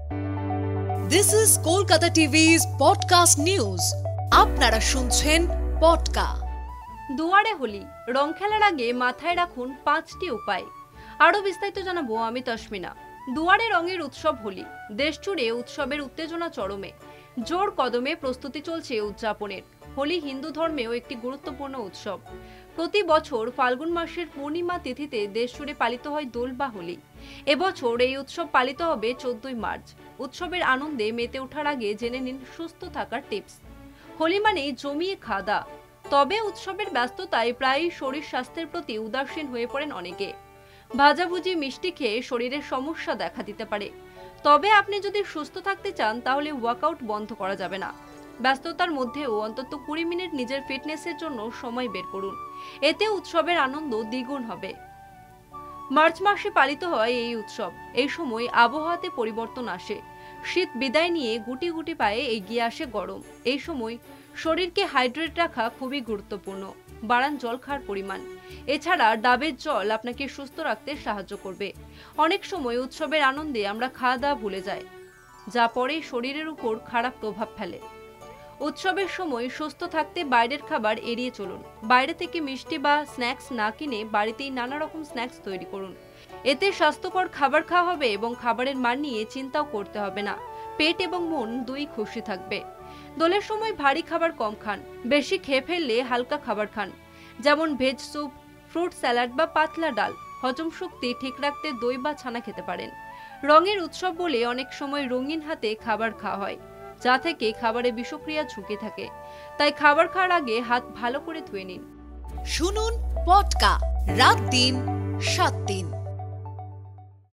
This is Kolkata TV's podcast news. আপনারা শুনছেন পডকা। দুয়ারে হোলি রং খেলার আগে মাথায় রাখুন 5টি উপায়। আরো বিস্তারিত জানাবো আমি তসমিনা। দুয়ারে রঙের উৎসব হোলি। দেশ জুড়ে উৎসবের উত্তেজনা চরমে। জোর কদমে প্রস্তুতি চলছে উদযাপনের। হোলি হিন্দু ধর্মেও একটি গুরুত্বপূর্ণ উৎসব। প্রতি বছর ফাল্গুন মাসের পূর্ণিমা তিথিতে দেশ জুড়ে পালিত হয় দোল বা হোলি। এবছর এই উৎসব পালিত হবে 14 মার্চ। উৎসবের আনন্দে মেতে ওঠার আগে জেনে নিন সুস্থ থাকার টিপস। হোলি মানে জমিয়ে খাওয়া, তবে উৎসবের ব্যস্ততায় প্রায়ই শরীর স্বাস্থ্যের প্রতি উদাসীন হয়ে পড়েন অনেকে। ভাজাভুজি মিষ্টি খেয়ে শরীরের সমস্যা দেখা দিতে পারে। তবে আপনি যদি সুস্থ থাকতে চান তাহলে ওয়ার্কআউট বন্ধ করা যাবে না। ব্যস্ততার মধ্যেও অন্তত 20 মিনিট নিজের ফিটনেসের জন্য সময় বের করুন। এতে উৎসবের আনন্দ দ্বিগুণ হবে। মার্চ মাসে পালিত হয় এই উৎসব। এই সময় আবহাওয়াতে পরিবর্তন আসে। শীত বিদায় নিয়ে গুটি গুটি পায়ে এগিয়ে আসে গরম। এই সময় শরীরকে হাইড্রেট রাখা খুবই গুরুত্বপূর্ণ। বাড়ান জল খাওয়ার পরিমাণ। এছাড়া ডাবের জল আপনাকে সুস্থ রাখতে সাহায্য করবে। অনেক সময় উৎসবের আনন্দে আমরা খাওয়া দাওয়া ভুলে যাই, যা পরে শরীরের উপর খারাপ প্রভাব ফেলে। উৎসবের সময় সুস্থ থাকতে বাইরের খাবার এড়িয়ে চলুন। বাইরে থেকে মিষ্টি বা স্ন্যাক্স না কিনে বাড়িতেই নানা রকম স্ন্যাক্স তৈরি করুন। এতে স্বাস্থ্যকর খাবার খাওয়া হবে এবং খাবারের মান নিয়ে চিন্তাও করতে হবে না। পেট এবং মন দুই খুশি থাকবে। দোলের সময় ভারী খাবার কম খান। বেশি খেয়ে ফেললে হালকা খাবার খান, যেমন ভেজ স্যুপ, ফ্রুট স্যালাড বা পাতলা ডাল। হজম শক্তি ঠিক রাখতে দই বা ছানা খেতে পারেন। রঙের উৎসব বলে অনেক সময় রঙিন হাতে খাবার খাওয়া হয়, যা থেকে খাবারে বিষক্রিয়া ঝুঁকি থাকে। তাই খাবার খাওয়ার আগে হাত ভালো করে ধুয়ে নিন। শুনুন পডকা রাত দিন 7 দিন।